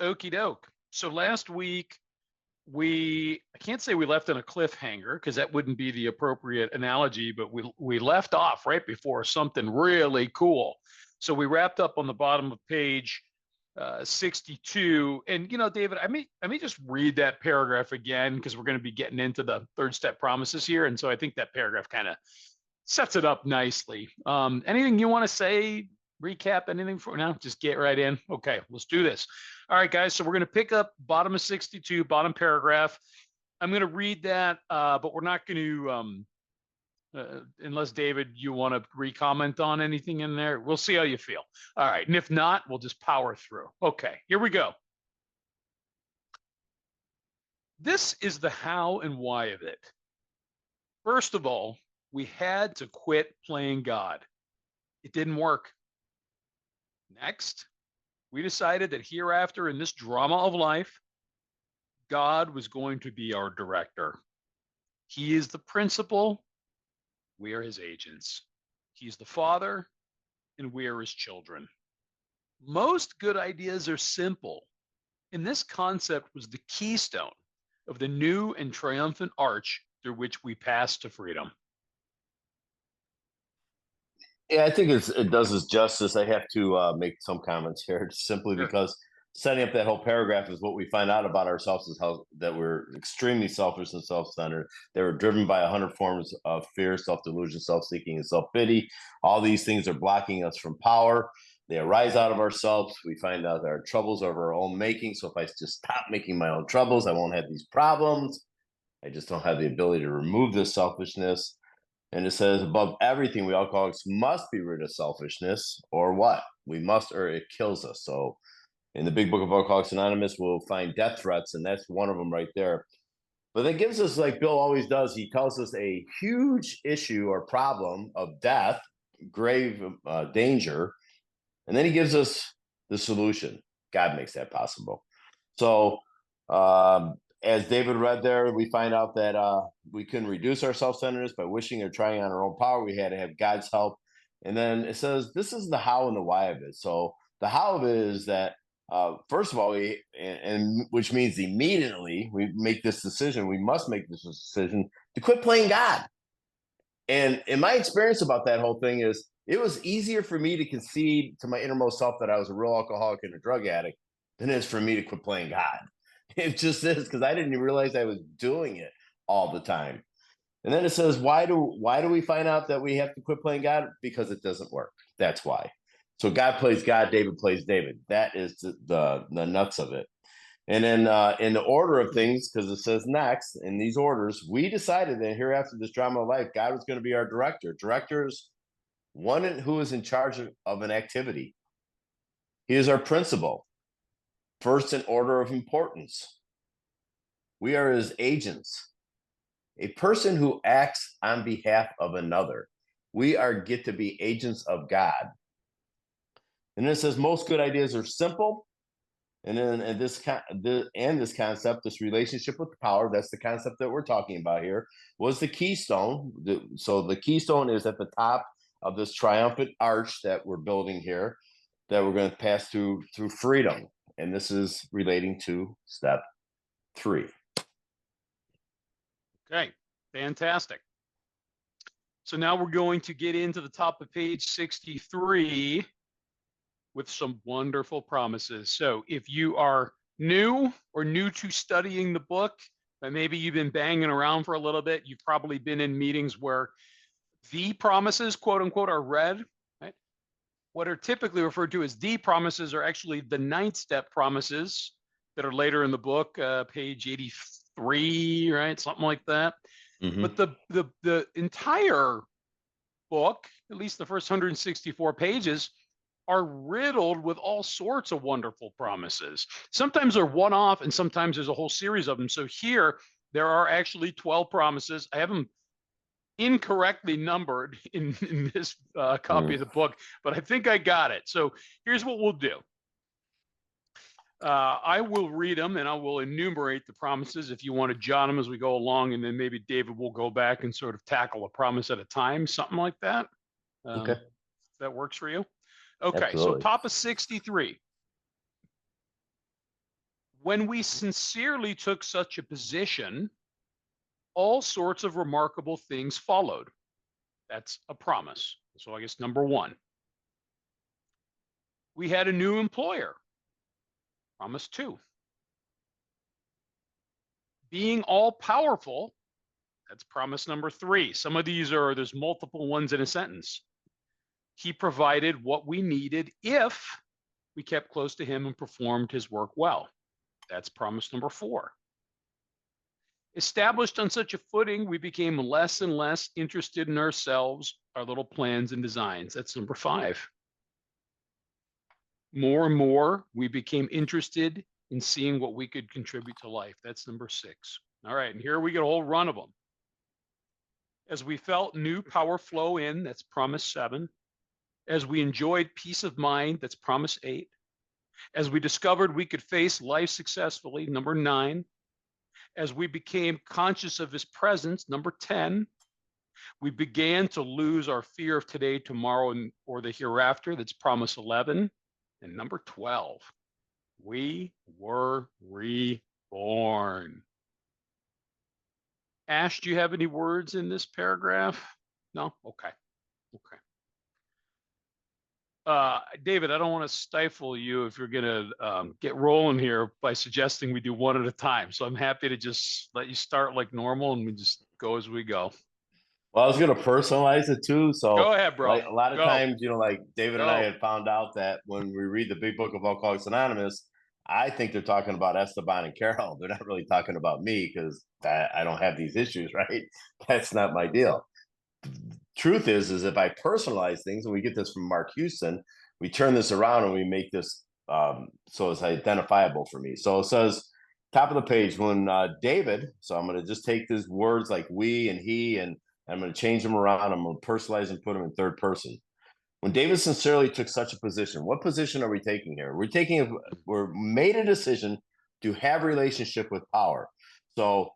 Okie doke. So last week I can't say we left on a cliffhanger because that wouldn't be the appropriate analogy, but we left off right before something really cool. So we wrapped up on the bottom of page 62. And David, I may just read that paragraph again because we're going to be getting into the third step promises here, and so I think that paragraph kind of sets it up nicely. Anything you want to say? Recap anything for now? Just get right in. Okay, let's do this. All right, guys. So we're going to pick up bottom of 62, bottom paragraph. I'm going to read that, but we're not going to, unless David, you want to re-comment on anything in there. We'll see how you feel. All right, and if not, we'll just power through. Okay, here we go. This is the how and why of it. First of all, we had to quit playing God. It didn't work. Next, we decided that hereafter in this drama of life, God was going to be our director. He is the principal. We are his agents. He's the father, and we are his children. Most good ideas are simple, and this concept was the keystone of the new and triumphant arch through which we pass to freedom. Yeah, I think it does us justice. I have to make some comments here simply Sure. because setting up that whole paragraph is what we find out about ourselves is how that we're extremely selfish and self-centered. They were driven by 100 forms of fear, self-delusion, self-seeking, and self-pity. All these things are blocking us from power. They arise out of ourselves. We find out that our troubles are of our own making. So if I just stop making my own troubles, I won't have these problems. I just don't have the ability to remove this selfishness. And it says, above everything, we alcoholics must be rid of selfishness, or what? We must, or it kills us. So in the big book of Alcoholics Anonymous, we'll find death threats, and that's one of them right there. But that gives us, like Bill always does, he tells us a huge issue or problem of death, grave danger, and then he gives us the solution. God makes that possible. So as David read there, we find out that we couldn't reduce our self-centeredness by wishing or trying on our own power. We had to have God's help. And then it says, this is the how and the why of it. So the how of it is that, first of all, and which means immediately we make this decision, we must make this decision to quit playing God. And in my experience about that whole thing is, it was easier for me to concede to my innermost self that I was a real alcoholic and a drug addict than it is for me to quit playing God. It just is, because I didn't even realize I was doing it all the time. And then it says, why do we find out that we have to quit playing God? Because it doesn't work. That's why. So God plays God, David plays David. That is the nuts of it. And then in the order of things, because it says next in these orders, we decided that hereafter this drama of life, God was going to be our director. Director is one who is in charge of an activity. He is our principal, first in order of importance. We are his agents, a person who acts on behalf of another. We get to be agents of God. And then it says most good ideas are simple. And then this concept, this relationship with power, that's the concept that we're talking about here, was the keystone. So the keystone is at the top of this triumphant arch that we're building here, that we're going to pass through freedom. And this is relating to step 3. Okay, fantastic. So now we're going to get into the top of page 63 with some wonderful promises. So if you are new to studying the book, but maybe you've been banging around for a little bit, you've probably been in meetings where the promises, quote unquote, are read. Right? What are typically referred to as the promises are actually the 9th step promises that are later in the book, page 83, right? Something like that. Mm-hmm. But the entire book, at least the first 164 pages, are riddled with all sorts of wonderful promises. Sometimes they're one-off, and sometimes there's a whole series of them. So here, there are actually 12 promises. I have them incorrectly numbered in this copy of the book, but I think I got it. So here's what we'll do. I will read them and I will enumerate the promises if you want to jot them as we go along, and then maybe David will go back and sort of tackle a promise at a time, something like that. Okay. If that works for you. Okay, Absolutely. so top of 63. When we sincerely took such a position, all sorts of remarkable things followed. That's a promise. So I guess number one, we had a new employer. Promise two. Being all powerful. That's promise number three. Some of these there's multiple ones in a sentence. He provided what we needed if we kept close to him and performed his work well. That's promise number four. Established on such a footing, we became less and less interested in ourselves, our little plans and designs. That's number five. More and more, we became interested in seeing what we could contribute to life. That's number six. All right, and here we get a whole run of them. As we felt new power flow in, that's promise seven. As we enjoyed peace of mind, that's promise eight. As we discovered we could face life successfully, number nine. As we became conscious of his presence, number 10. We began to lose our fear of today, tomorrow, or the hereafter, that's promise 11. And number 12, we were reborn. Ash, do you have any words in this paragraph? No? Okay. David, I don't want to stifle you if you're going to get rolling here by suggesting we do one at a time. So I'm happy to just let you start like normal and we just go as we go. Well, I was going to personalize it too. So go ahead, bro. Like a lot of times, like David and I had found out that when we read the Big Book of Alcoholics Anonymous, I think they're talking about Esteban and Carol. They're not really talking about me because I don't have these issues, right? That's not my deal. Truth is if I personalize things, and we get this from Mark Houston, we turn this around and we make this so it's identifiable for me. So it says, top of the page, when David, so I'm going to just take these words like we and he, and I'm going to change them around. I'm going to personalize and put them in third person. When David sincerely took such a position, what position are we taking here? We're made a decision to have relationship with power. So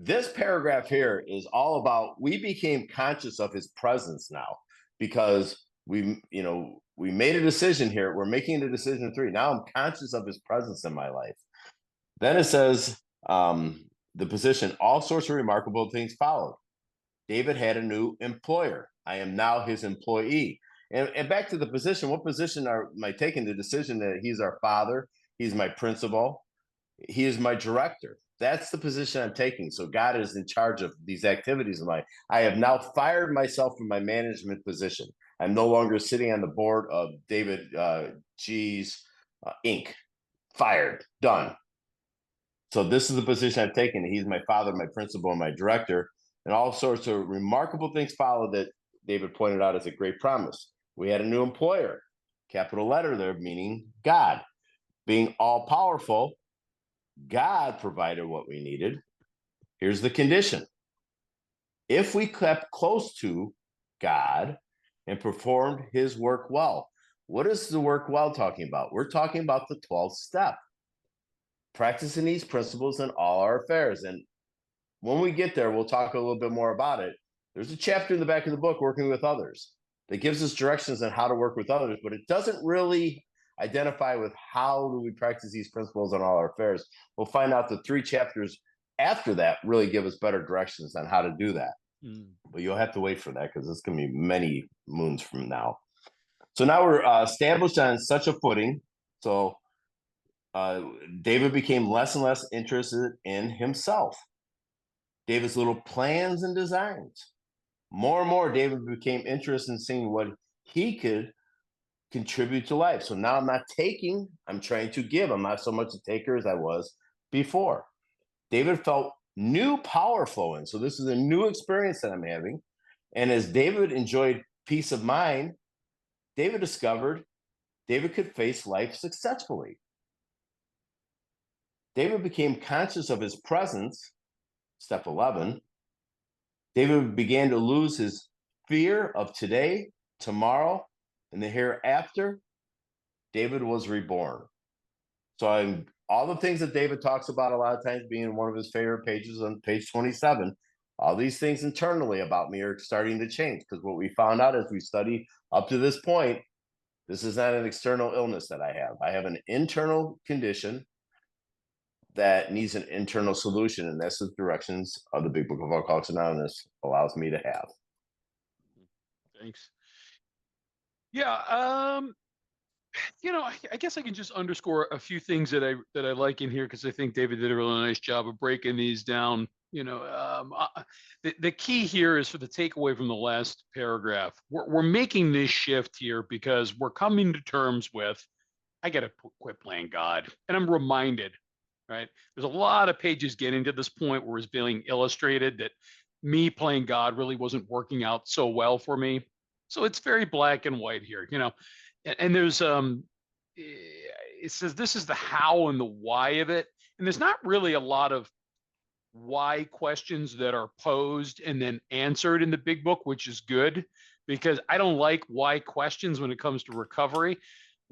this paragraph here is all about, we became conscious of his presence now because we made a decision here. We're making a decision 3. Now I'm conscious of his presence in my life. Then it says the position, all sorts of remarkable things followed. David had a new employer. I am now his employee. And back to the position, what position am I taking? The decision that he's our father, he's my principal, he is my director. That's the position I'm taking. So God is in charge of these activities of mine. I have now fired myself from my management position. I'm no longer sitting on the board of David G's Inc. Fired, done. So this is the position I've taken. He's my father, my principal, and my director. And all sorts of remarkable things follow that David pointed out as a great promise. We had a new employer, capital letter there, meaning God. Being all powerful, God provided what we needed. Here's the condition. If we kept close to God and performed his work well. What is the work well talking about? We're talking about the 12th step. Practicing these principles in all our affairs. And when we get there, we'll talk a little bit more about it. There's a chapter in the back of the book, Working with Others, that gives us directions on how to work with others, but it doesn't really identify with how do we practice these principles in all our affairs. We'll find out the 3 chapters after that really give us better directions on how to do that. But you'll have to wait for that because it's going to be many moons from now. So now we're established on such a footing. So David became less and less interested in himself. David's little plans and designs. More and more, David became interested in seeing what he could contribute to life. So now I'm not taking, I'm trying to give. I'm not so much a taker as I was before. David felt new power flowing. So this is a new experience that I'm having. And as David enjoyed peace of mind, David discovered David could face life successfully. David became conscious of his presence, step 11. David began to lose his fear of today, tomorrow, and the hereafter. David was reborn. So all the things that David talks about a lot of times being one of his favorite pages on page 27, all these things internally about me are starting to change, because what we found out as we study up to this point, this is not an external illness that I have. I have an internal condition that needs an internal solution, and that's the directions of the Big Book of Alcoholics Anonymous allows me to have. Thanks. Yeah. I guess I can just underscore a few things that I like in here because I think David did a really nice job of breaking these down. The key here is for the takeaway from the last paragraph. We're making this shift here because we're coming to terms with I got to quit playing God, and I'm reminded, right? There's a lot of pages getting to this point where it's being illustrated that me playing God really wasn't working out so well for me. So it's very black and white here, and there's it says this is the how and the why of it, and there's not really a lot of why questions that are posed and then answered in the big book, which is good because I don't like why questions when it comes to recovery.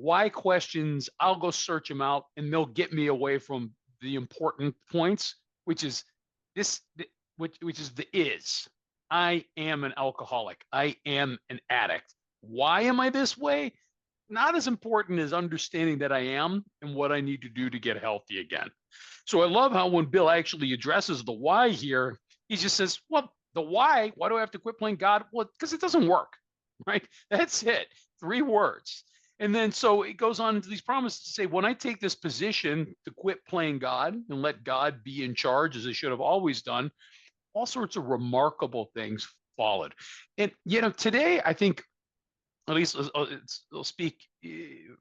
Why questions, I'll go search them out and they'll get me away from the important points, which is this, which is the is. I am an alcoholic. I am an addict. Why am I this way? Not as important as understanding that I am and what I need to do to get healthy again. So I love how when Bill actually addresses the why here, he just says, well, the why do I have to quit playing God? Well, because it doesn't work, right? That's it. 3 words. And then so it goes on into these promises to say, when I take this position to quit playing God and let God be in charge, as I should have always done, all sorts of remarkable things followed. And, today, I think, at least I'll speak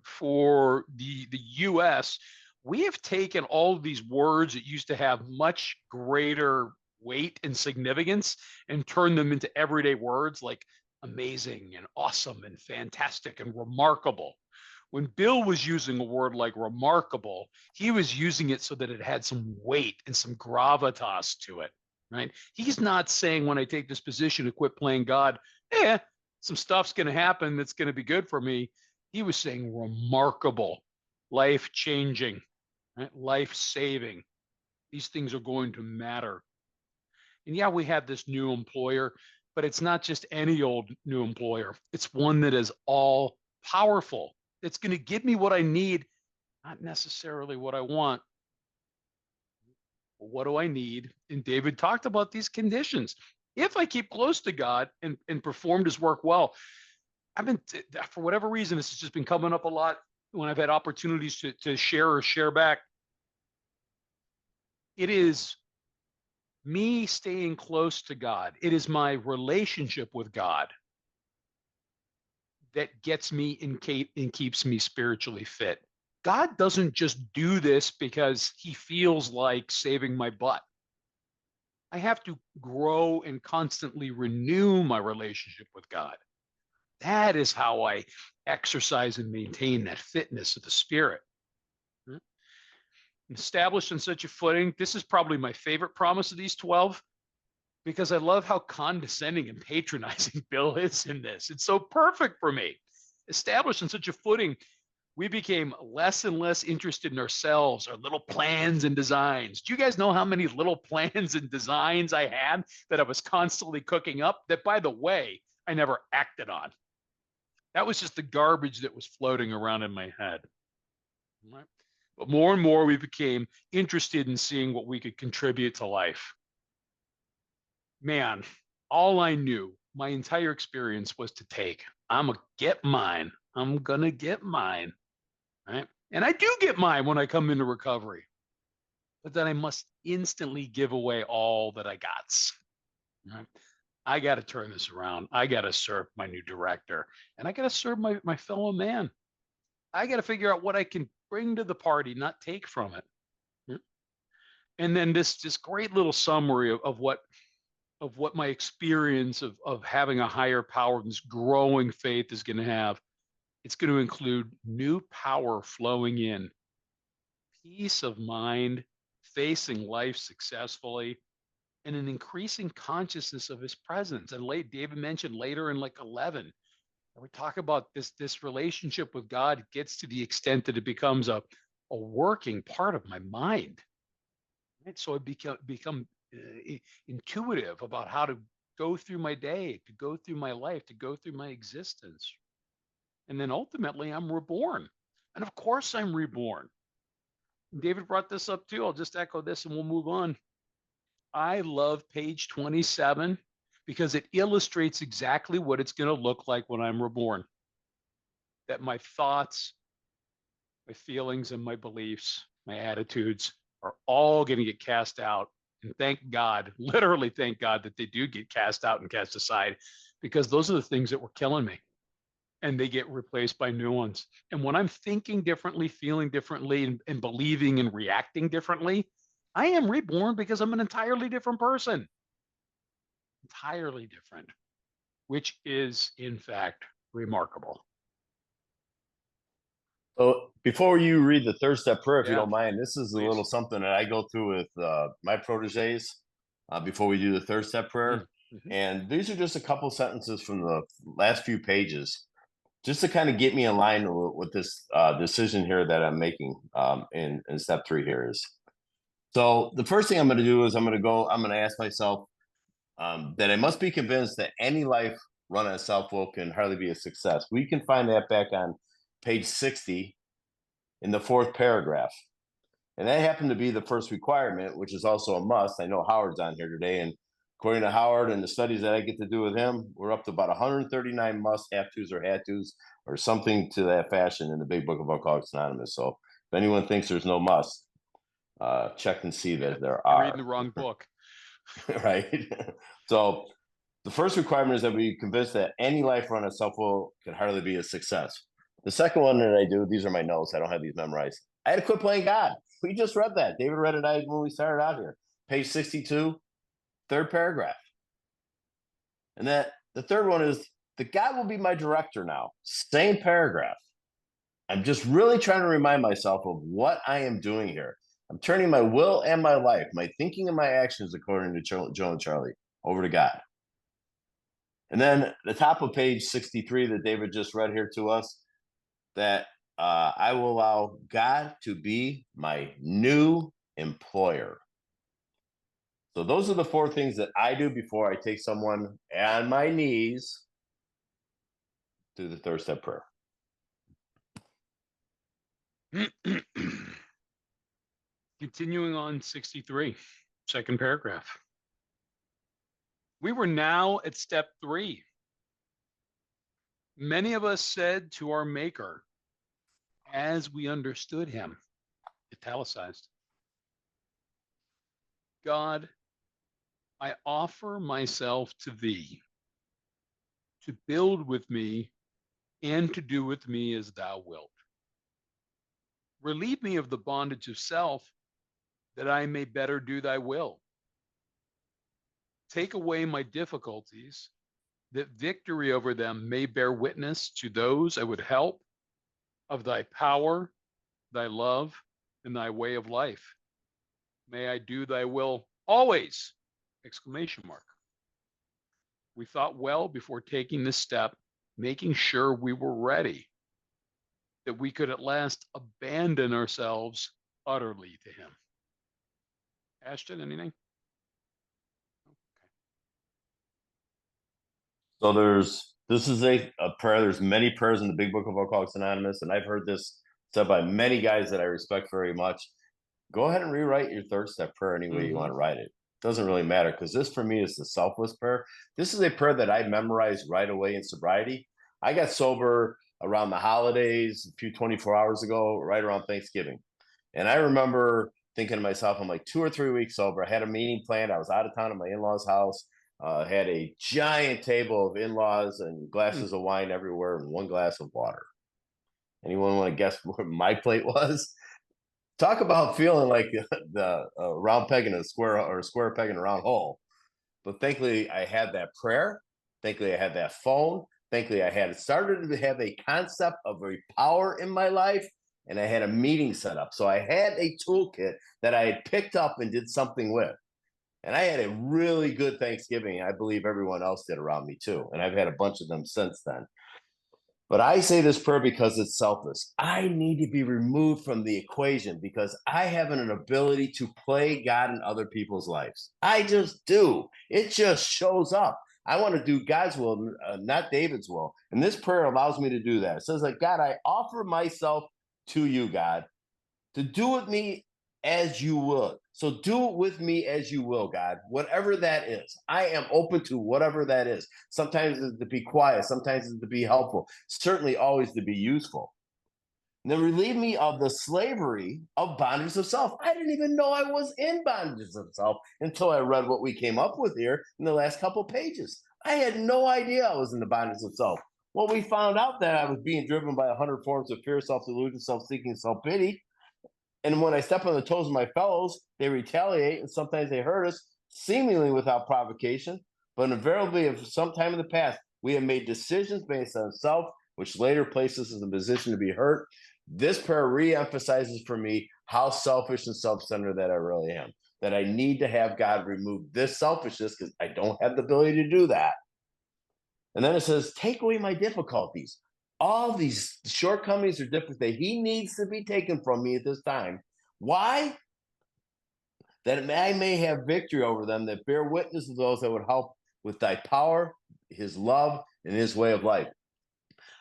for the U.S., we have taken all of these words that used to have much greater weight and significance and turned them into everyday words like amazing and awesome and fantastic and remarkable. When Bill was using a word like remarkable, he was using it so that it had some weight and some gravitas to it, right? He's not saying when I take this position to quit playing God, some stuff's going to happen that's going to be good for me. He was saying remarkable, life changing, right? Life saving. These things are going to matter. And yeah, we have this new employer, but it's not just any old new employer. It's one that is all powerful. It's going to give me what I need, not necessarily what I want. What do I need? And David talked about these conditions. If I keep close to God and performed his work well, for whatever reason, this has just been coming up a lot when I've had opportunities to share back. It is me staying close to God. It is my relationship with God that gets me and keeps me spiritually fit. God doesn't just do this because he feels like saving my butt. I have to grow and constantly renew my relationship with God. That is how I exercise and maintain that fitness of the spirit. Established on such a footing, this is probably my favorite promise of these 12 because I love how condescending and patronizing Bill is in this. It's so perfect for me. Established on such a footing, we became less and less interested in ourselves, our little plans and designs. Do you guys know how many little plans and designs I had that I was constantly cooking up that, by the way, I never acted on? That was just the garbage that was floating around in my head. Right? But more and more, we became interested in seeing what we could contribute to life. Man, all I knew, my entire experience was to take. I'm going to get mine. I'm going to get mine. Right? And I do get mine when I come into recovery. But then I must instantly give away all that I got. Right? I got to turn this around. I got to serve my new director. And I got to serve my fellow man. I got to figure out what I can bring to the party, not take from it. And then this great little summary of what my experience of having a higher power, this growing faith is going to have. It's going to include new power flowing in, peace of mind, facing life successfully, and an increasing consciousness of his presence. And David mentioned later in like 11, we talk about this relationship with God gets to the extent that it becomes a working part of my mind. Right? So I become intuitive about how to go through my day, to go through my life, to go through my existence. And then ultimately I'm reborn. And of course I'm reborn. David brought this up too. I'll just echo this and we'll move on. I love page 27 because it illustrates exactly what it's going to look like when I'm reborn. That my thoughts, my feelings, and my beliefs, my attitudes are all going to get cast out. And thank God, literally thank God that they do get cast out and cast aside, because those are the things that were killing me. And they get replaced by new ones. And when I'm thinking differently, feeling differently, and believing and reacting differently, I am reborn because I'm an entirely different person. Entirely different, which is, in fact, remarkable. So before you read the third step prayer, if you Yeah, don't mind, this is a please. little something that I go through with my proteges before we do the third step prayer. Mm-hmm. And these are just a couple sentences from the last few pages, just to kind of get me in line with this decision here that I'm making in step 3 here is. So the first thing I'm going to do is I'm going to ask myself that I must be convinced that any life run on self-will can hardly be a success. We can find that back on page 60 in the 4th paragraph. And that happened to be the first requirement, which is also a must. I know Howard's on here today. And according to Howard and the studies that I get to do with him, we're up to about 139 must have tos or had tos or something to that fashion in the big book of Alcoholics Anonymous. So if anyone thinks there's no must, check and see that there You're are. reading the wrong book. Right. So the first requirement is that we convinced that any life run on self-will can hardly be a success. The second one that I do, these are my notes. I don't have these memorized. I had to quit playing God. We just read that. David read it when we started out here. Page 62, 3rd paragraph. And that the third one is the God will be my director now. Same paragraph. I'm just really trying to remind myself of what I am doing here. I'm turning my will and my life, my thinking and my actions, according to Joe and Charlie, over to God. And then the top of page 63 that David just read here to us, that I will allow God to be my new employer. So those are the 4 things that I do before I take someone on my knees through the third step prayer. Continuing on 63, 2nd paragraph. We were now at step 3. Many of us said to our Maker, as we understood him, italicized, God, I offer myself to thee to build with me and to do with me as thou wilt. Relieve me of the bondage of self that I may better do thy will. Take away my difficulties, that victory over them may bear witness to those I would help of thy power, thy love, and thy way of life. May I do thy will always! Exclamation mark. We thought well before taking this step, making sure we were ready, that we could at last abandon ourselves utterly to him. Ashton, anything? So this is a prayer. There's many prayers in the big book of Alcoholics Anonymous, and I've heard this said by many guys that I respect very much. Go ahead and rewrite your third step prayer any way you want to write it. Doesn't really matter, because this for me is the selfless prayer. This is a prayer that I memorized right away in sobriety. I got sober around the holidays, a few 24 hours ago, right around Thanksgiving. And I remember thinking to myself, I'm like 2 or 3 weeks sober. I had a meeting planned. I was out of town at my in-laws' house. Had a giant table of in-laws and glasses of wine everywhere and 1 glass of water. Anyone want to guess what my plate was? Talk about feeling like the round peg in a square, or a square peg in a round hole. But thankfully, I had that prayer. Thankfully, I had that phone. Thankfully, I had started to have a concept of a power in my life, and I had a meeting set up. So I had a toolkit that I had picked up and did something with. And I had a really good Thanksgiving. I believe everyone else did around me too. And I've had a bunch of them since then. But I say this prayer because it's selfless. I need to be removed from the equation because I have an ability to play God in other people's lives. I just do. It just shows up. I want to do God's will, not David's will. And this prayer allows me to do that. It says like, God, I offer myself to you, God, to do with me as you will. So do it with me as you will, God, whatever that is. I am open to whatever that is. Sometimes it's to be quiet, sometimes it's to be helpful, certainly always to be useful. And then relieve me of the slavery of bondage of self. I didn't even know I was in bondage of self until I read what we came up with here in the last couple pages. I had no idea I was in the bondage of self. Well, we found out that I was being driven by 100 forms of fear, self delusion, self seeking, self pity. And when I step on the toes of my fellows, they retaliate and sometimes they hurt us, seemingly without provocation. But invariably, if sometime in the past we have made decisions based on self, which later places us in a position to be hurt, this prayer re-emphasizes for me how selfish and self-centered that I really am. That I need to have God remove this selfishness because I don't have the ability to do that. And then it says, take away my difficulties. All these shortcomings are different that he needs to be taken from me at this time. Why? That I may have victory over them, that bear witness to those that would help with thy power, his love, and his way of life.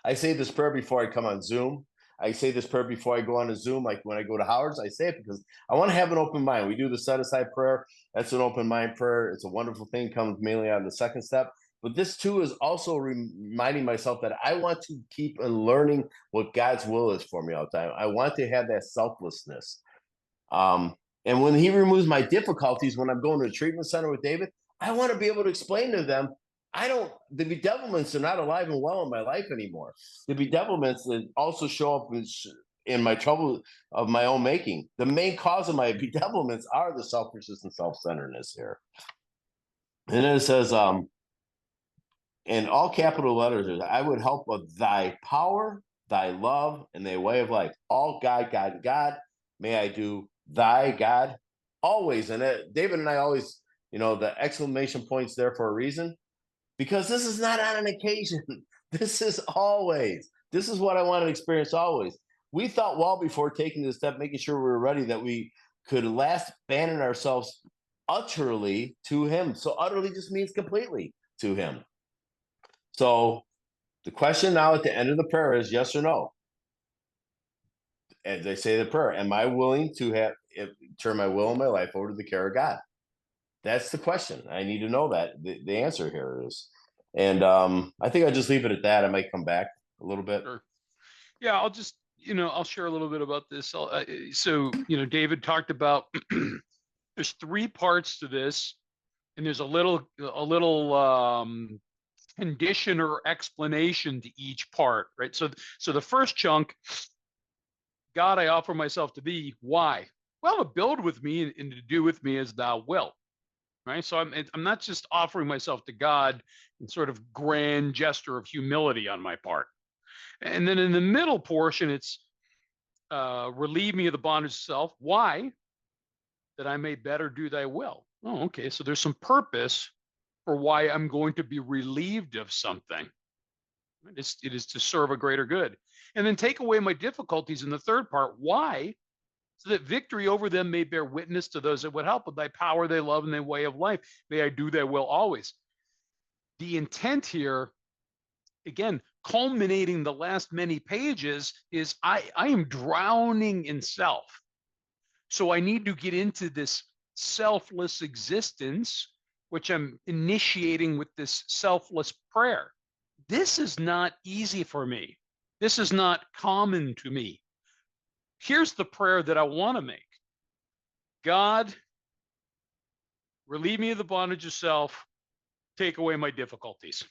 I say this prayer before I come on Zoom. I say this prayer before I go on a Zoom. Like when I go to Howard's, I say it because I want to have an open mind. We do the set aside prayer. That's an open mind prayer. It's a wonderful thing. Comes mainly on the second step. But this too is also reminding myself that I want to keep learning what God's will is for me all the time. I want to have that selflessness. And when he removes my difficulties, when I'm going to a treatment center with David, I want to be able to explain to them, the bedevilments are not alive and well in my life anymore. The bedevilments that also show up in my trouble of my own making. The main cause of my bedevilments are the selfishness and self-centeredness here. And then it says, in all capital letters, I would help with thy power, thy love, and thy way of life. All God, God, God. May I do thy God always. And David and I always, the exclamation points there for a reason, because this is not on an occasion. This is always. This is what I want to experience always. We thought well before taking this step, making sure we were ready, that we could last abandon ourselves utterly to him. So utterly just means completely to him. So the question now at the end of the prayer is yes or no. As they say the prayer, am I willing to turn my will and my life over to the care of God? That's the question. I need to know that. The answer here is. And I think I'll just leave it at that. I might come back a little bit. Sure. Yeah, I'll just, I'll share a little bit about this. So, David talked about there's three parts to this, and there's a little condition or explanation to each part, right? So the first chunk, God, I offer myself to thee. Why? Well, to build with me and to do with me as thou wilt. Right. So I'm not just offering myself to God in sort of grand gesture of humility on my part. And then in the middle portion, it's relieve me of the bondage of self. Why? That I may better do thy will. Oh, okay. So there's some purpose for why I'm going to be relieved of something. It is to serve a greater good. And then take away my difficulties in the third part. Why? So that victory over them may bear witness to those that would help with thy power, thy love, and thy way of life. May I do thy will always. The intent here, again, culminating the last many pages, is I am drowning in self. So I need to get into this selfless existence, which I'm initiating with this selfless prayer. This is not easy for me. This is not common to me. Here's the prayer that I want to make. God, relieve me of the bondage of self, take away my difficulties.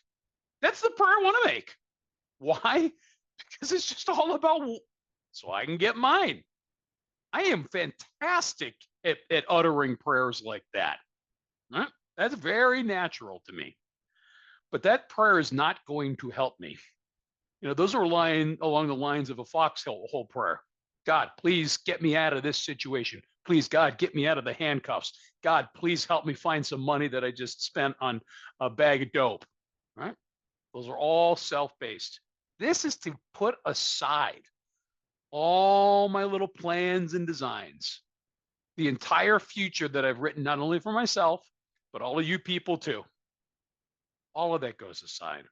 That's the prayer I want to make. Why? Because it's just all about so I can get mine. I am fantastic at uttering prayers like that. Right? That's very natural to me. But that prayer is not going to help me. Those are along the lines of a foxhole prayer. God, please get me out of this situation. Please, God, get me out of the handcuffs. God, please help me find some money that I just spent on a bag of dope. Right? Those are all self-based. This is to put aside all my little plans and designs, the entire future that I've written, not only for myself, but all of you people too. All of that goes aside.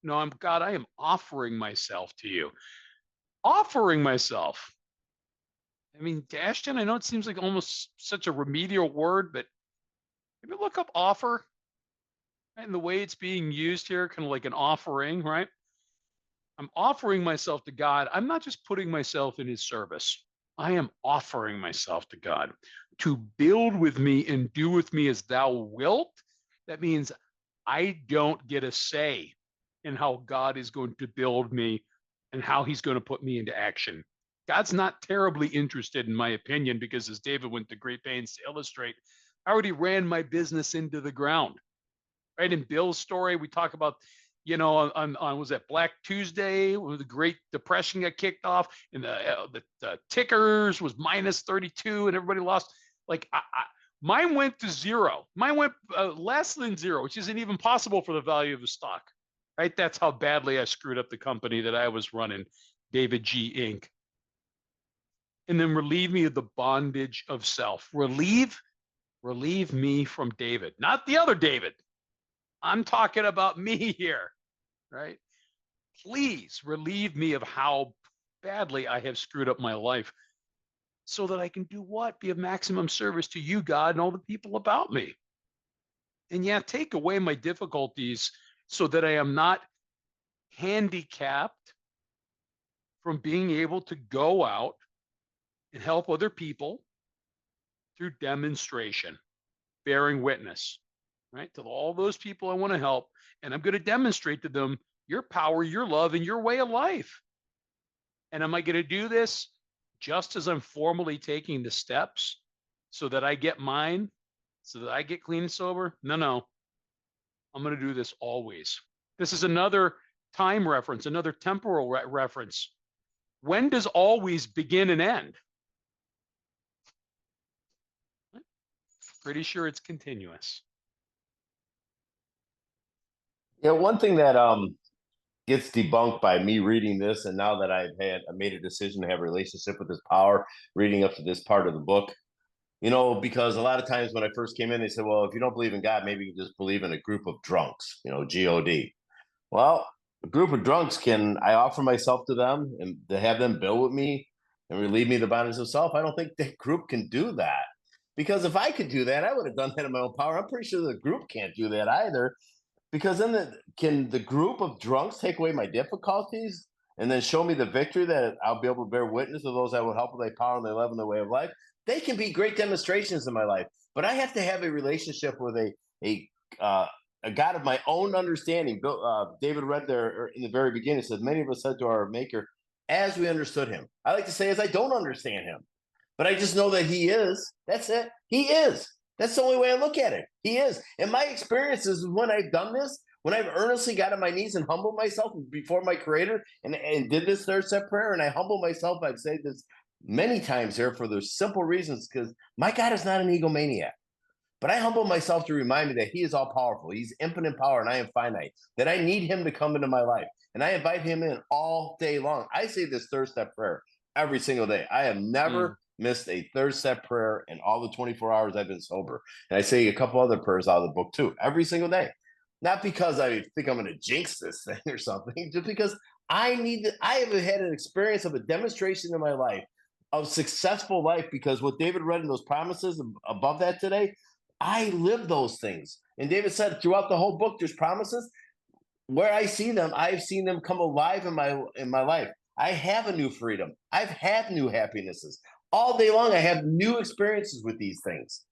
No, God, I am offering myself to you. Offering myself. I mean, Ashton, I know it seems like almost such a remedial word, but maybe look up offer, right? And the way it's being used here, kind of like an offering, right? I'm offering myself to God. I'm not just putting myself in his service. I am offering myself to God to build with me and do with me as thou wilt. That means I don't get a say in how God is going to build me and how he's going to put me into action. God's not terribly interested, in my opinion, because as David went to great pains to illustrate, I already ran my business into the ground. Right. In Bill's story, we talk about, on was that Black Tuesday when the Great Depression got kicked off and the tickers was minus 32 and everybody lost. Like mine went to zero. Mine went less than zero, which isn't even possible for the value of the stock. Right. That's how badly I screwed up the company that I was running, David G. Inc. And then relieve me of the bondage of self. Relieve me from David, not the other David. I'm talking about me here, right? Please relieve me of how badly I have screwed up my life so that I can do what? Be of maximum service to you, God, and all the people about me. And yeah, take away my difficulties so that I am not handicapped from being able to go out and help other people through demonstration, bearing witness, right? To all those people I want to help. And I'm going to demonstrate to them your power, your love, and your way of life. And am I going to do this just as I'm formally taking the steps so that I get mine, so that I get clean and sober? No. I'm going to do this always. This is another time reference, another temporal reference. When does always begin and end? Pretty sure it's continuous. Yeah, one thing that gets debunked by me reading this, and now that I made a decision to have a relationship with this power, reading up to this part of the book, because a lot of times when I first came in, they said, well, if you don't believe in God, maybe you just believe in a group of drunks, God. Well, a group of drunks, I offer myself to them and to have them build with me and relieve me of the bondage of self? I don't think that group can do that. Because if I could do that, I would have done that in my own power. I'm pretty sure the group can't do that either. Because then can the group of drunks take away my difficulties and then show me the victory that I'll be able to bear witness of those that will help with their power and their love and their way of life? They can be great demonstrations in my life, but I have to have a relationship with a God of my own understanding. David read there in the very beginning, says, many of us said to our Maker, as we understood him. I like to say, as I don't understand him, but I just know that he is. That's it. He is. That's the only way I look at it. He is. And my experiences when I've done this, when I've earnestly got on my knees and humbled myself before my creator and did this third step prayer, and I humble myself, I've said this many times here for the simple reasons, because my God is not an egomaniac. But I humble myself to remind me that he is all powerful. He's infinite power and I am finite, that I need him to come into my life. And I invite him in all day long. I say this third step prayer every single day. I have never missed a third step prayer in all the 24 hours I've been sober. And I say a couple other prayers out of the book too, every single day. Not because I think I'm going to jinx this thing or something, just because I have had an experience of a demonstration in my life of successful life, because what David read in those promises above that today, I live those things. And David said throughout the whole book, there's promises. Where I see them, I've seen them come alive in my life. I have a new freedom. I've had new happinesses. All day long, I have new experiences with these things.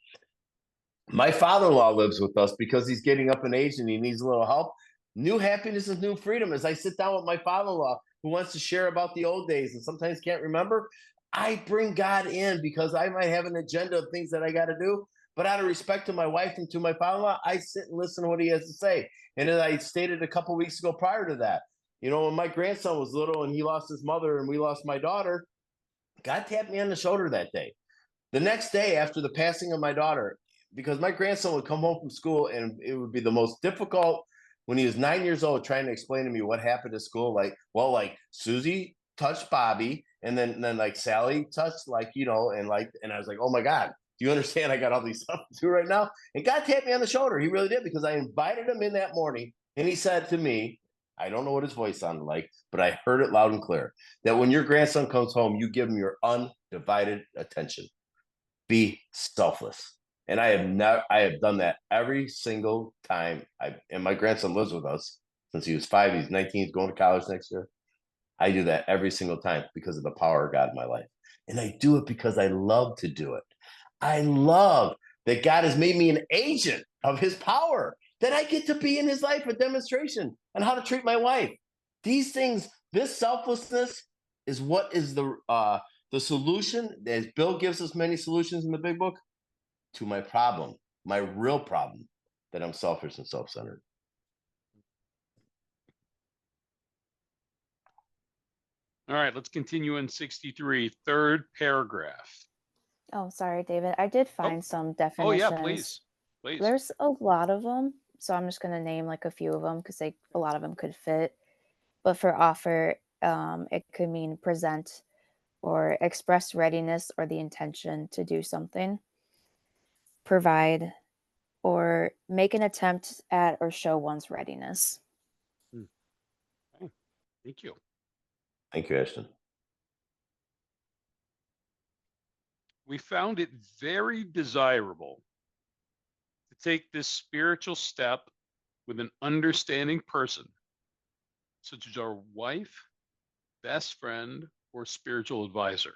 My father-in-law lives with us because he's getting up in age and he needs a little help. New happiness is new freedom. As I sit down with my father-in-law who wants to share about the old days and sometimes can't remember, I bring God in because I might have an agenda of things that I got to do. But out of respect to my wife and to my father-in-law, I sit and listen to what he has to say. And as I stated a couple of weeks ago prior to that, when my grandson was little and he lost his mother and we lost my daughter, God tapped me on the shoulder that day. The next day after the passing of my daughter, because my grandson would come home from school and it would be the most difficult when he was 9 years old trying to explain to me what happened at school. Like Susie touched Bobby and then like Sally touched and I was like, oh my God. Do you understand? I got all these stuff to do right now. And God tapped me on the shoulder. He really did, because I invited him in that morning. And he said to me, I don't know what his voice sounded like, but I heard it loud and clear, that when your grandson comes home, you give him your undivided divided attention. Be selfless. And I have done that every single time. And my grandson lives with us since he was 5. He's 19. He's going to college next year. I do that every single time because of the power of God in my life. And I do it because I love to do it. I love that God has made me an agent of his power, that I get to be in his life a demonstration on how to treat my wife. These things, this selflessness is what is the solution, as Bill gives us many solutions in the big book, to my problem, my real problem, that I'm selfish and self-centered. All right, let's continue in 63, third paragraph. Oh, sorry, David. I did find some definitions. Oh yeah, please. There's a lot of them, so I'm just going to name like a few of them because a lot of them could fit. But for offer, it could mean present or express readiness or the intention to do something. Provide or make an attempt at or show one's readiness. Okay. Thank you. Thank you, Ashton. We found it very desirable to take this spiritual step with an understanding person, such as our wife, best friend, or spiritual advisor.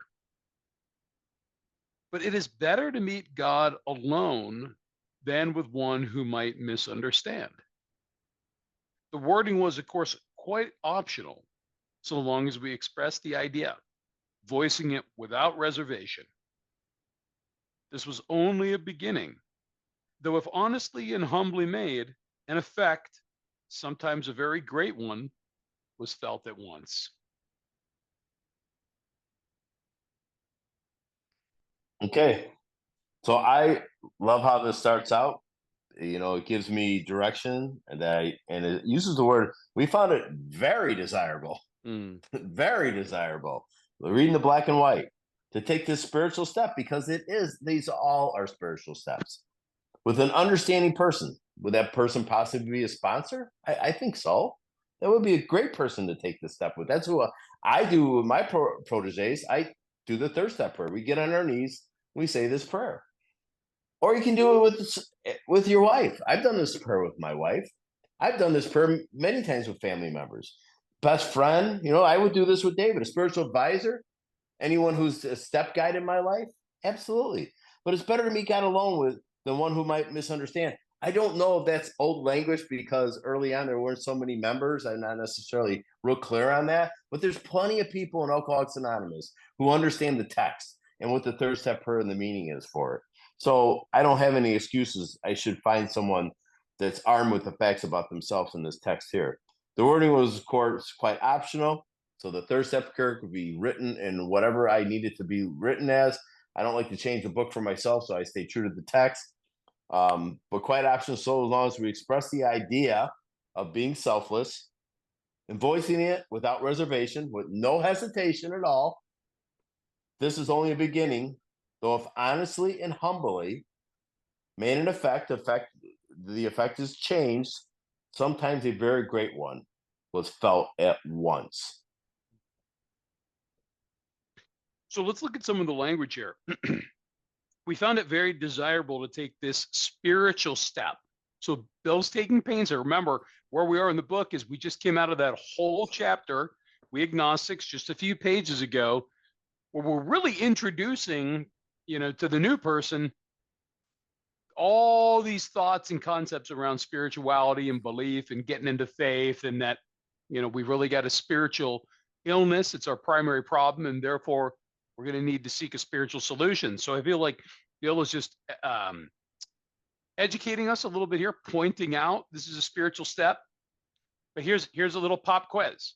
But it is better to meet God alone than with one who might misunderstand. The wording was, of course, quite optional, so long as we express the idea, voicing it without reservation. This was only a beginning, though if honestly and humbly made, an effect, sometimes a very great one, was felt at once. Okay. So I love how this starts out. It gives me direction, and it uses the word. We found it very desirable, very desirable. Reading the black and white to take this spiritual step, because these all are spiritual steps with an understanding person. Would that person possibly be a sponsor? I think so. That would be a great person to take this step with. That's who I do with my proteges. I do the third step prayer. We get on our knees, we say this prayer. Or you can do it with your wife. I've done this prayer with my wife. I've done this prayer many times with family members. Best friend, I would do this with David. A spiritual advisor, anyone who's a step guide in my life, absolutely. But it's better to meet God alone than one who might misunderstand. I don't know if that's old language because early on there weren't so many members. I'm not necessarily real clear on that. But there's plenty of people in Alcoholics Anonymous who understand the text and what the third step prayer and the meaning is for it. So I don't have any excuses. I should find someone that's armed with the facts about themselves in this text here. The wording was, of course, quite optional. So the third step prayer could be written in whatever I need it to be written as. I don't like to change the book for myself, so I stay true to the text. But quite optional, so as long as we express the idea of being selfless and voicing it without reservation, with no hesitation at all. This is only a beginning. Though if honestly and humbly made an effect, the effect is changed, sometimes a very great one was felt at once. So let's look at some of the language here. We found it very desirable to take this spiritual step. So Bill's taking pains here. Remember, where we are in the book is we just came out of that whole chapter, We Agnostics, just a few pages ago, where we're really introducing to the new person, all these thoughts and concepts around spirituality and belief and getting into faith, and that, we really got a spiritual illness. It's our primary problem, and therefore we're going to need to seek a spiritual solution. So I feel like Bill is just educating us a little bit here, pointing out this is a spiritual step. But here's a little pop quiz.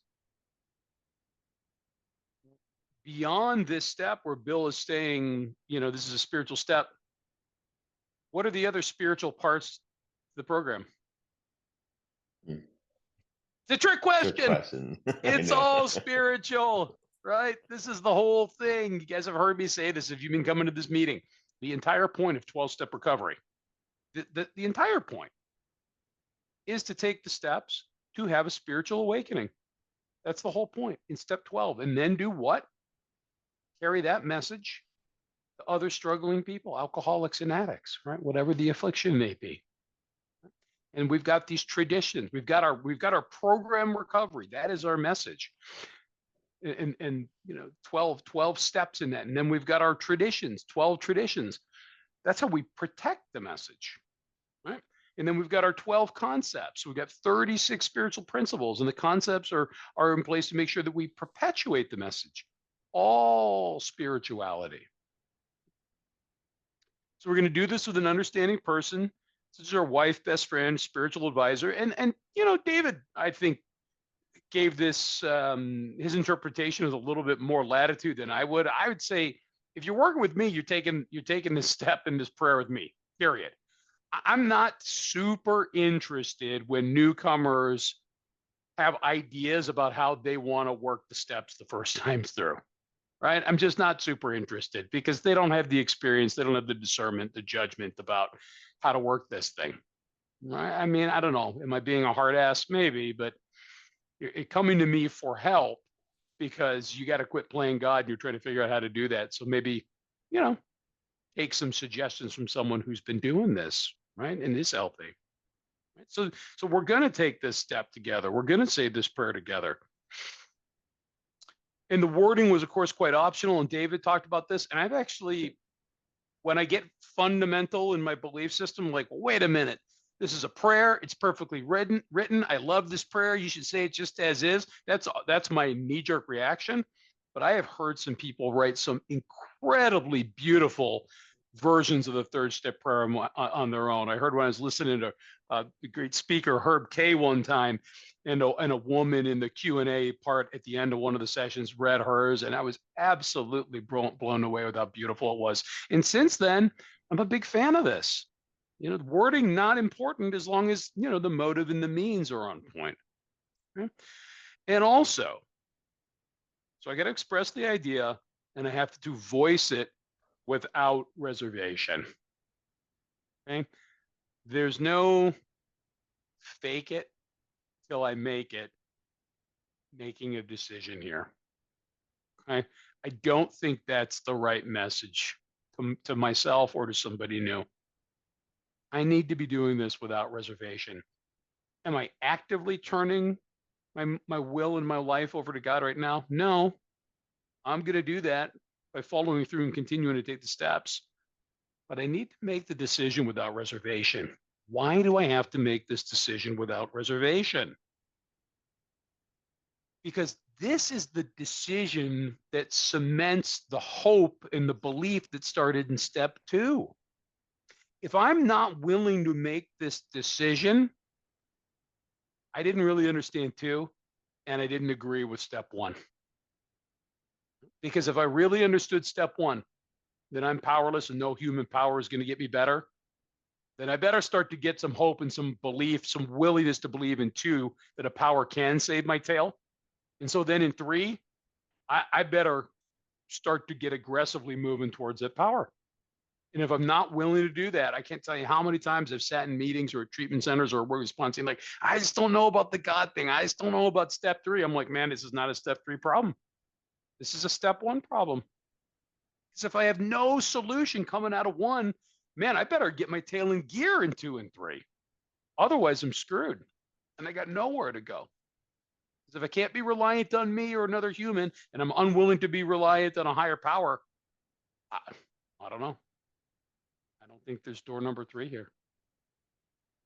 Beyond this step where Bill is saying, this is a spiritual step, what are the other spiritual parts of the program? It's a trick question. It's all spiritual, right? This is the whole thing. You guys have heard me say this if you've been coming to this meeting. The entire point of 12-step recovery, the entire point is to take the steps to have a spiritual awakening. That's the whole point in step 12. And then do what? carry that message to other struggling people, alcoholics and addicts, right? Whatever the affliction may be. And we've got these traditions. We've got our program recovery. That is our message. And 12 steps in that. And then we've got our traditions, 12 traditions. That's how we protect the message, right? And then we've got our 12 concepts. We've got 36 spiritual principles, and the concepts are in place to make sure that we perpetuate the message. All spirituality. So we're going to do this with an understanding person, such as our wife, best friend, spiritual advisor. And David, I think, gave this his interpretation with a little bit more latitude than I would. I would say, if you're working with me, you're taking this step in this prayer with me, period. I'm not super interested when newcomers have ideas about how they want to work the steps the first time through, right? I'm just not super interested because they don't have the experience. They don't have the discernment, the judgment about how to work this thing, right? I mean, I don't know. Am I being a hard ass? Maybe, but you're coming to me for help because you got to quit playing God and you're trying to figure out how to do that. So maybe, take some suggestions from someone who's been doing this, right? And is healthy. Right? So we're going to take this step together. We're going to say this prayer together. And the wording was, of course, quite optional. And David talked about this. And I've actually, when I get fundamental in my belief system, like, wait a minute, this is a prayer. It's perfectly written. I love this prayer. You should say it just as is. That's my knee-jerk reaction. But I have heard some people write some incredibly beautiful versions of the third step prayer on their own. I heard when I was listening to the great speaker Herb K one time, and a woman in the Q&A part at the end of one of the sessions read hers, and I was absolutely blown away with how beautiful it was. And since then, I'm a big fan of this. The wording not important as long as the motive and the means are on point. Okay? And also, so I got to express the idea, and I have to voice it without reservation. Okay? There's no fake it till I make it, making a decision here. Okay? I don't think that's the right message to myself or to somebody new. I need to be doing this without reservation. Am I actively turning my will and my life over to God right now? No. I'm going to do that by following through and continuing to take the steps. But I need to make the decision without reservation. Why do I have to make this decision without reservation? Because this is the decision that cements the hope and the belief that started in step 2. If I'm not willing to make this decision, I didn't really understand 2, and I didn't agree with step 1. Because if I really understood step 1, that I'm powerless and no human power is going to get me better, then I better start to get some hope and some belief, some willingness to believe in 2, that a power can save my tail. And so then in 3, I better start to get aggressively moving towards that power. And if I'm not willing to do that, I can't tell you how many times I've sat in meetings or at treatment centers or work sponsoring, like, I just don't know about the God thing. I just don't know about step 3. I'm like, man, this is not a step 3 problem. This is a step 1 problem. Because if I have no solution coming out of 1, man, I better get my tail in gear in 2 and 3. Otherwise, I'm screwed. And I got nowhere to go. Because if I can't be reliant on me or another human, and I'm unwilling to be reliant on a higher power, I don't know. I don't think there's door number 3 here.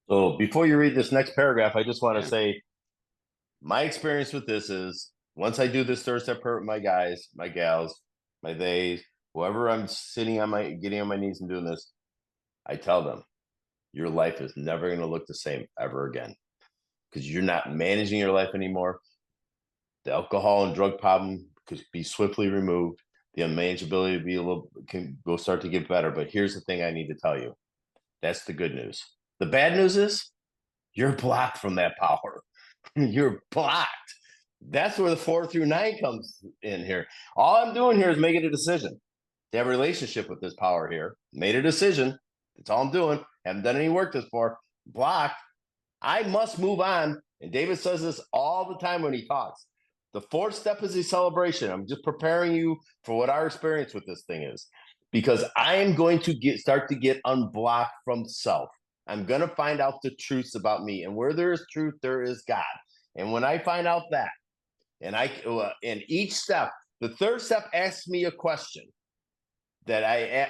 So before you read this next paragraph, I just want to Yeah. say my experience with this is once I do this third step prayer with my guys, my gals, my theys, whoever I'm getting on my knees and doing this, I tell them, your life is never going to look the same ever again because you're not managing your life anymore. The alcohol and drug problem could be swiftly removed. The unmanageability can go start to get better. But here's the thing I need to tell you. That's the good news. The bad news is you're blocked from that power. You're blocked. That's where the 4 through 9 comes in here. All I'm doing here is making a decision to have a relationship with this power here. Made a decision. That's all I'm doing. Haven't done any work this far. Blocked. I must move on. And David says this all the time when he talks. The fourth step is a celebration. I'm just preparing you for what our experience with this thing is, because I am going to start to get unblocked from self. I'm going to find out the truths about me, and where there is truth, there is God. And when I find out that, and in each step, the third step asks me a question that I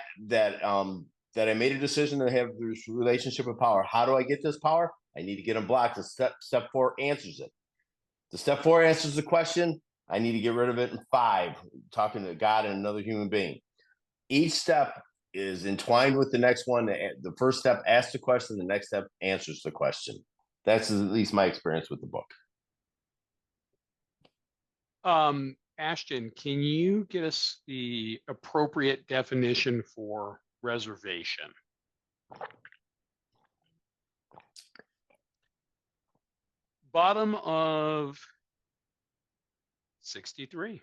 made a decision to have this relationship with power. How do I get this power? I need to get unblocked. The step 4 answers it. The step 4 answers the question. I need to get rid of it in 5, talking to God and another human being. Each step is entwined with the next one. The first step asks the question. The next step answers the question. That's at least my experience with the book. Ashton, can you get us the appropriate definition for reservation? Bottom of 63.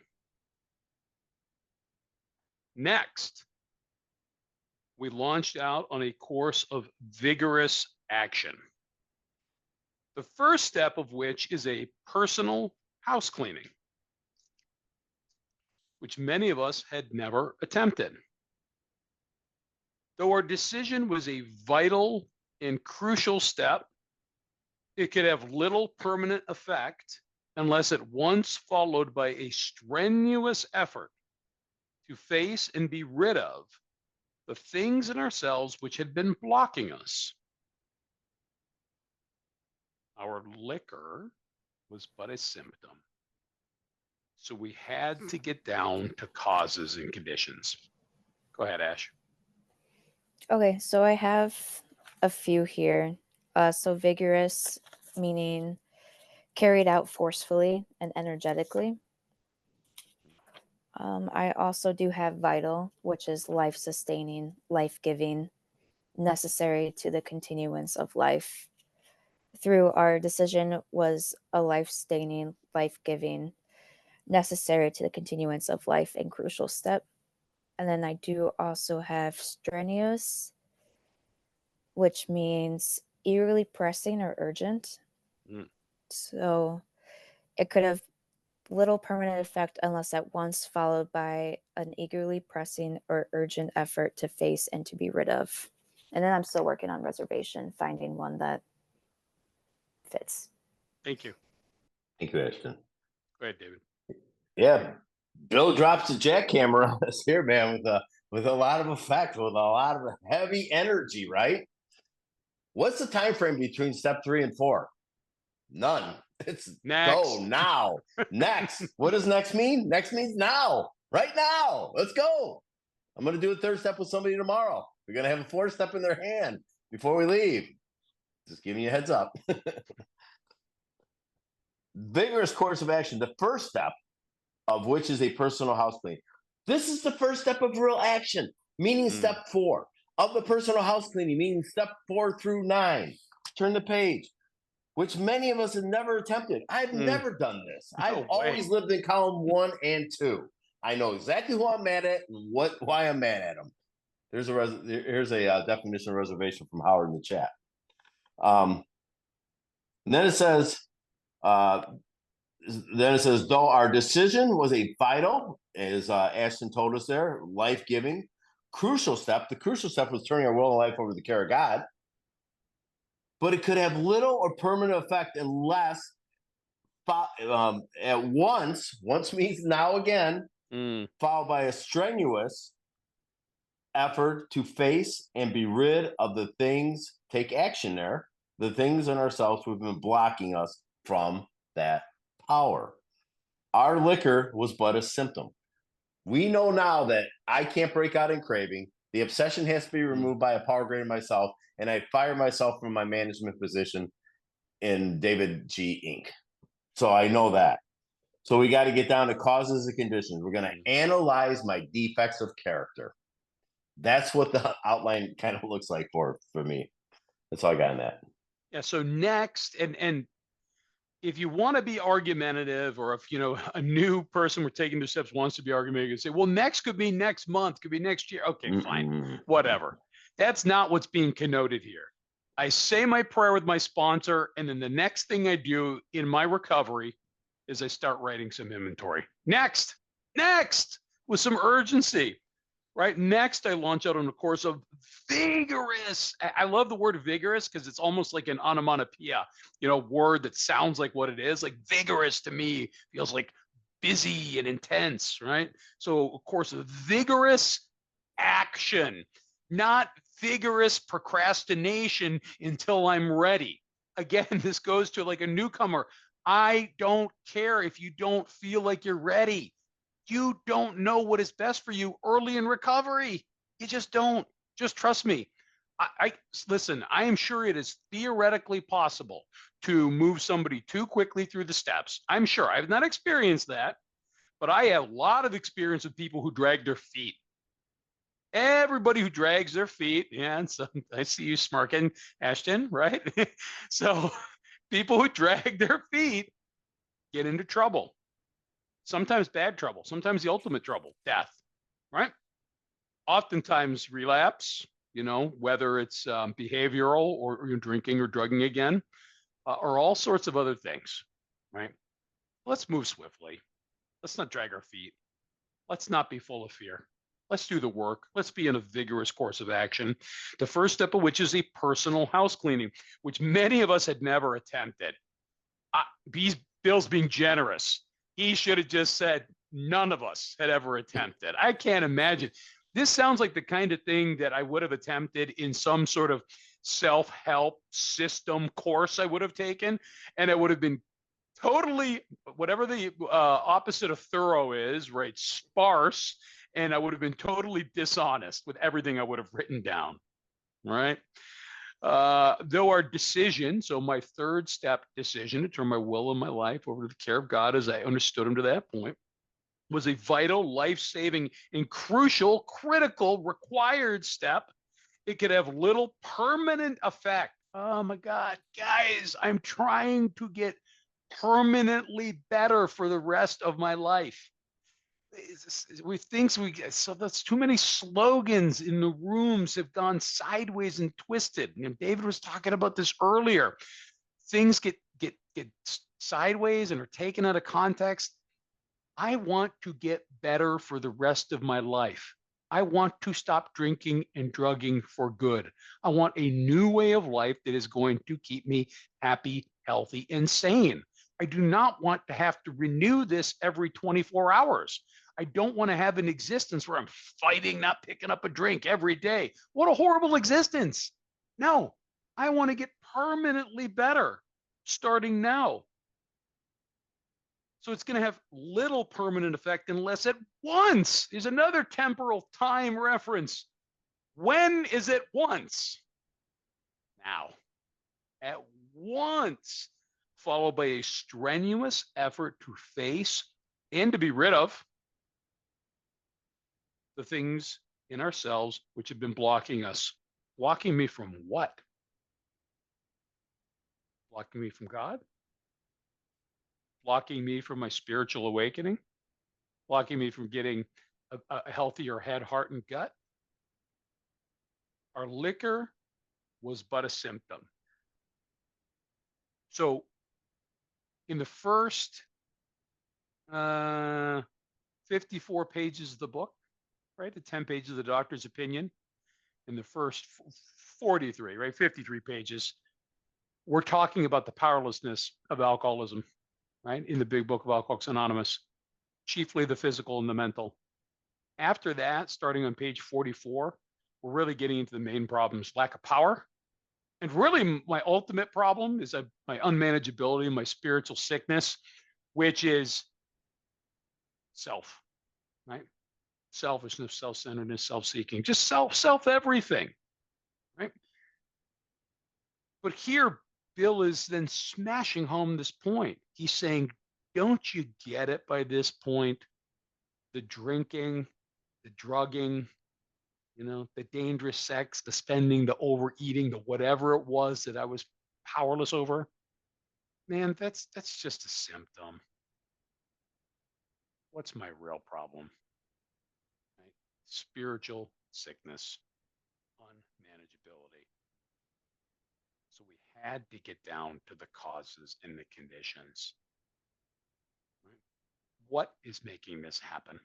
Next, we launched out on a course of vigorous action. The first step of which is a personal house cleaning, which many of us had never attempted. Though our decision was a vital and crucial step, it could have little permanent effect unless at once followed by a strenuous effort to face and be rid of the things in ourselves which had been blocking us. Our liquor was but a symptom. So we had to get down to causes and conditions. Go ahead, Ash. Okay, so I have a few here. So vigorous, meaning carried out forcefully and energetically. I also do have vital, which is life-sustaining, life-giving, necessary to the continuance of life. Through our decision was a life-sustaining, life-giving, necessary to the continuance of life and crucial step. And then I do also have strenuous, which means eagerly pressing or urgent. So it could have little permanent effect unless at once followed by an eagerly pressing or urgent effort to face and to be rid of. And then I'm still working on reservation, finding one that fits. Thank you. Thank you, Ashton. Go ahead, David. Yeah, Bill drops the jackhammer on us here, man, with a lot of effect, with a lot of heavy energy, right? What's the time frame between step 3 and 4? None. It's Next. go now. Next. What does next mean? Next means now. Right now. Let's go. I'm going to do a third step with somebody tomorrow. We're going to have a fourth step in their hand before we leave. Just giving you a heads up. Vigorous course of action. The first step of which is a personal house clean. This is the first step of real action, meaning step 4 of the personal house cleaning, meaning step 4 through 9. Turn the page, which many of us have never attempted. I've never done this. I've always lived in column 1 and 2. I know exactly who I'm mad at and why I'm mad at them. Here's a definition of reservation from Howard in the chat. And then it says, though our decision was a vital, as Ashton told us there, life-giving, crucial step. The crucial step was turning our will and life over to the care of God. But it could have little or permanent effect unless at once means now again, followed by a strenuous effort to face and be rid of the things, take action there, the things in ourselves who have been blocking us from that power. Our liquor was but a symptom. We know now that I can't break out in craving. The obsession has to be removed by a power greater than myself, and I fired myself from my management position in David G. Inc. So I know that. So we got to get down to causes and conditions. We're going to analyze my defects of character. That's what the outline kind of looks like for me. That's all I got in that. Yeah. So next, and if you want to be argumentative, or if a new person we're taking the steps wants to be argumentative, you say, well, next could be next month, could be next year. Okay, fine, whatever. That's not what's being connoted here. I say my prayer with my sponsor, and then the next thing I do in my recovery is I start writing some inventory. Next, with some urgency, right? Next, I launch out on a course of vigorous. I love the word vigorous because it's almost like an onomatopoeia, word that sounds like what it is. Like vigorous to me feels like busy and intense, right? So, of course, a vigorous action, not vigorous procrastination until I'm ready. Again, this goes to like a newcomer. I don't care if you don't feel like you're ready. You don't know what is best for you early in recovery. You just don't. Just trust me. I listen. I am sure it is theoretically possible to move somebody too quickly through the steps. I'm sure. I've not experienced that, but I have a lot of experience with people who drag their feet. Everybody who drags their feet, yeah, and so I see you smirking, Ashton, right? So people who drag their feet get into trouble. Sometimes bad trouble, sometimes the ultimate trouble, death, right? Oftentimes relapse, whether it's behavioral or you're drinking or drugging again, or all sorts of other things, right? Let's move swiftly. Let's not drag our feet. Let's not be full of fear. Let's do the work. Let's be in a vigorous course of action. The first step of which is a personal house cleaning, which many of us had never attempted. Bill's being generous. He should have just said none of us had ever attempted. I can't imagine. This sounds like the kind of thing that I would have attempted in some sort of self-help system course I would have taken, and it would have been totally whatever the opposite of thorough is, right? Sparse, and I would have been totally dishonest with everything I would have written down, right? Though our decision, so my third step decision to turn my will and my life over to the care of God as I understood him to that point, was a vital, life-saving, and crucial, critical, required step. It could have little permanent effect. Oh my God, guys, I'm trying to get permanently better for the rest of my life. We think so that's too many slogans in the rooms have gone sideways and twisted. David was talking about this earlier. Things get sideways and are taken out of context. I want to get better for the rest of my life. I want to stop drinking and drugging for good. I want a new way of life that is going to keep me happy, healthy, and sane. I do not want to have to renew this every 24 hours. I don't want to have an existence where I'm fighting not picking up a drink every day. What a horrible existence. No, I want to get permanently better starting now. So it's going to have little permanent effect unless at once is another temporal time reference. When is it once? Now. At once, followed by a strenuous effort to face and to be rid of the things in ourselves which have been blocking us. Blocking me from what? Blocking me from God? Blocking me from my spiritual awakening? Blocking me from getting a healthier head, heart, and gut? Our liquor was but a symptom. So in the first 54 pages of the book, right, the 10 pages of the doctor's opinion, in the first 43, right, 53 pages, we're talking about the powerlessness of alcoholism, right, in the big book of Alcoholics Anonymous, chiefly the physical and the mental. After that, starting on page 44, we're really getting into the main problems: lack of power. And really, my ultimate problem is my unmanageability, my spiritual sickness, which is self, right? Selfishness, self-centeredness, self-seeking, just self everything, right? But here, Bill is then smashing home this point. He's saying, don't you get it by this point? The drinking, the drugging, the dangerous sex, the spending, the overeating, the whatever it was that I was powerless over. Man, that's just a symptom. What's my real problem? Right? Spiritual sickness, unmanageability. So we had to get down to the causes and the conditions. What is making this happen?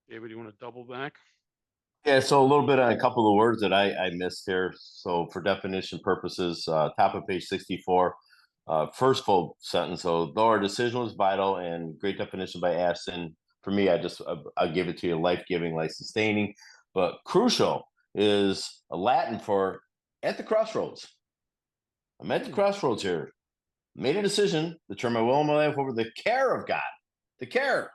David, you want to double back? Yeah, so a little bit on a couple of words that I missed here. So for definition purposes, top of page 64, first full sentence. So though our decision was vital and great definition by Ashton, for me, I'll give it to you, life-giving, life-sustaining. But crucial is a Latin for at the crossroads. I'm at the crossroads here. Made a decision to turn my will and my life over the care of God. The care,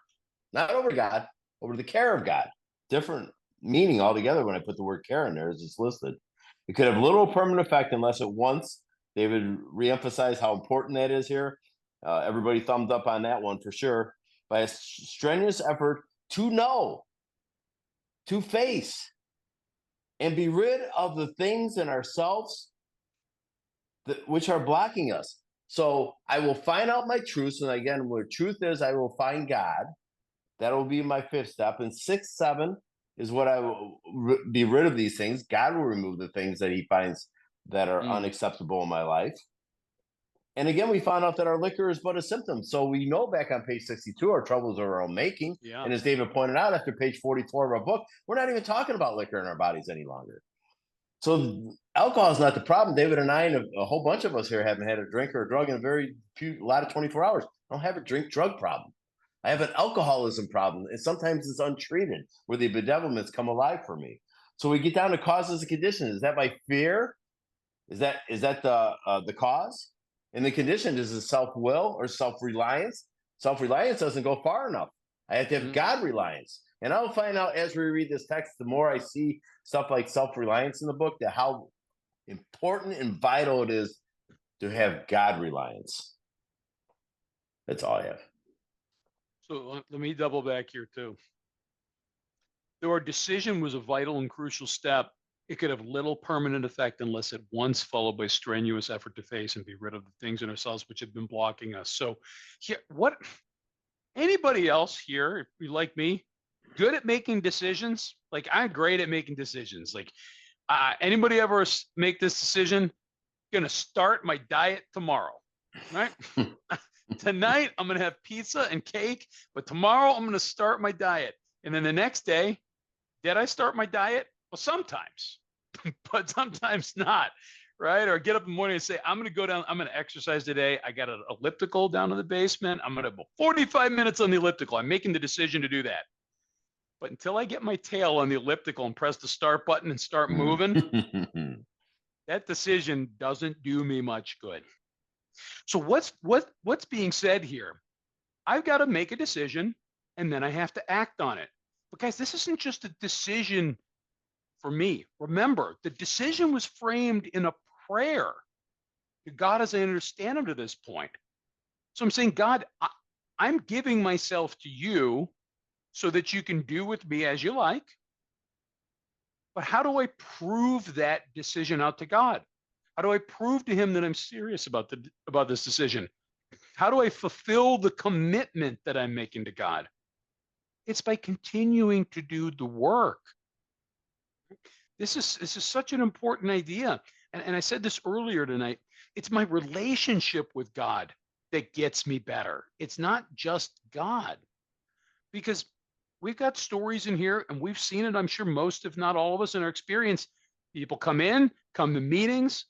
not over God, over the care of God. Different meaning altogether when I put the word care in there as it's listed. It could have little permanent effect unless at once David reemphasized how important that is here. Everybody thumbed up on that one for sure. By a strenuous effort to know, to face, and be rid of the things in ourselves which are blocking us. So I will find out my truths. And again, where truth is, I will find God. That will be my fifth step. And 6, 7 is what I will be rid of these things. God will remove the things that he finds that are unacceptable in my life. And again, we found out that our liquor is but a symptom. So we know back on page 62, our troubles are our own making. Yeah. And as David pointed out, after page 44 of our book, we're not even talking about liquor in our bodies any longer. So alcohol is not the problem. David and I and a whole bunch of us here haven't had a drink or a drug in a lot of 24 hours. I don't have a drink drug problem. I have an alcoholism problem, and sometimes it's untreated, where the bedevilments come alive for me. So we get down to causes and conditions. Is that my fear? Is that the cause? And the condition is it self-will or self-reliance? Self-reliance doesn't go far enough. I have to have God reliance. And I'll find out as we read this text, the more I see stuff like self-reliance in the book, that how important and vital it is to have God reliance. That's all I have. So let me double back here too. Though our decision was a vital and crucial step, it could have little permanent effect unless at once followed by strenuous effort to face and be rid of the things in ourselves which have been blocking us. So here, anybody else here, if you like me, good at making decisions? Like, I'm great at making decisions. Like, anybody ever make this decision? Gonna start my diet tomorrow, right? Tonight I'm gonna have pizza and cake, but tomorrow I'm gonna start my diet. And then the next day, did I start my diet? Well, sometimes, but sometimes not, right? Or get up in the morning and say, I'm going to go down, I'm going to exercise today. I got an elliptical down in the basement. I'm going to go 45 minutes on the elliptical. I'm making the decision to do that. But until I get my tail on the elliptical and press the start button and start moving, that decision doesn't do me much good. So what's being said here? I've got to make a decision and then I have to act on it. But guys, this isn't just a decision for me. Remember, the decision was framed in a prayer to God as I understand him to this point. So I'm saying, God, I'm giving myself to you so that you can do with me as you like. But how do I prove that decision out to God? How do I prove to him that I'm serious about this decision? How do I fulfill the commitment that I'm making to God? It's by continuing to do the work. This is such an important idea. And I said this earlier tonight. It's my relationship with God that gets me better. It's not just God. Because we've got stories in here and we've seen it, I'm sure most, if not all of us in our experience. People come to meetings,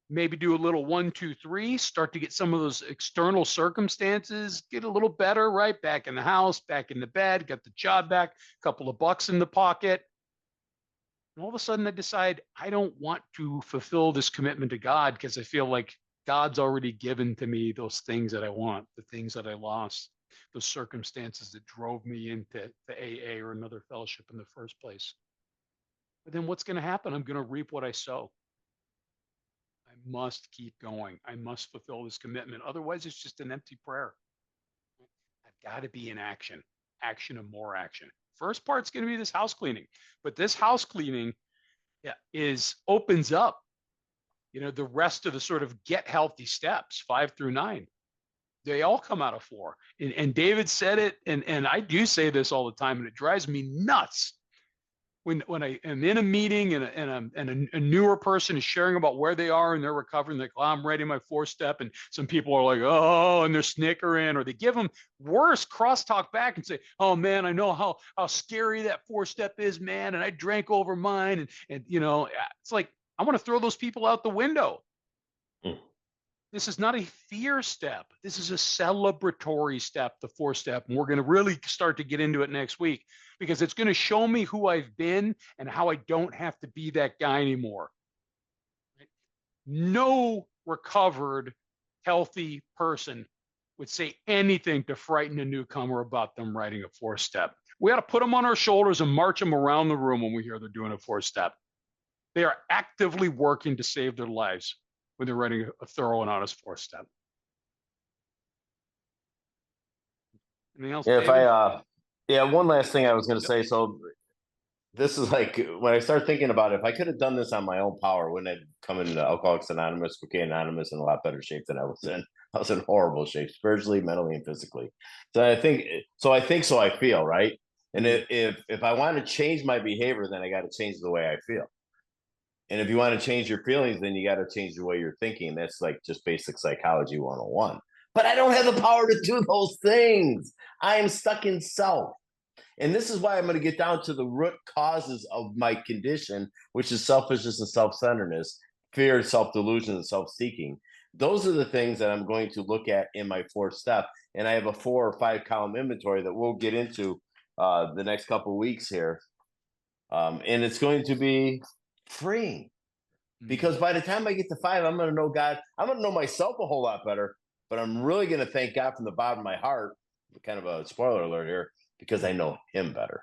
maybe do a little 1, 2, 3, start to get some of those external circumstances, get a little better, right? Back in the house, back in the bed, got the job back, a couple of bucks in the pocket. And all of a sudden I decide I don't want to fulfill this commitment to God because I feel like God's already given to me those things that I want, the things that I lost, those circumstances that drove me into the AA or another fellowship in the first place. But then what's going to happen? I'm going to reap what I sow. I must keep going. I must fulfill this commitment. Otherwise, it's just an empty prayer. I've got to be in action and more action. First part's going to be this house cleaning, but this house cleaning opens up, the rest of the sort of get healthy steps, 5 through 9. They all come out of 4. And David said it, and I do say this all the time, and it drives me nuts when I am in a meeting and a newer person is sharing about where they are in their recovery, like, oh, I'm ready my 4-step, and some people are like, oh, and they're snickering, or they give them worse crosstalk back and say, oh man, I know how scary that 4-step is, man, and I drank over mine, and it's like I want to throw those people out the window. Mm. This is not a fear step. This is a celebratory step, the 4-step. And we're going to really start to get into it next week because it's going to show me who I've been and how I don't have to be that guy anymore. Right? No recovered, healthy person would say anything to frighten a newcomer about them riding a 4-step. We ought to put them on our shoulders and march them around the room when we hear they're doing a 4-step. They are actively working to save their lives when they're writing a thorough and honest 4-step. Anything else? Yeah, David? one last thing I was going to say. So this is like when I start thinking about it, if I could have done this on my own power, wouldn't I come into Alcoholics Anonymous, Cocaine Anonymous in a lot better shape than I was in? I was in horrible shape, spiritually, mentally, and physically. So I feel, right? And if I want to change my behavior, then I got to change the way I feel. And if you want to change your feelings, then you got to change the way you're thinking. That's like just basic psychology 101. But I don't have the power to do those things. I am stuck in self. And this is why I'm going to get down to the root causes of my condition, which is selfishness and self-centeredness, fear, self-delusion, and self-seeking. Those are the things that I'm going to look at in my 4th step. And I have a 4 or 5 column inventory that we'll get into the next couple of weeks here. And it's going to be freeing. Because by the time I get to 5, I'm going to know God. I'm going to know myself a whole lot better. But I'm really going to thank God from the bottom of my heart. Kind of a spoiler alert here, because I know Him better.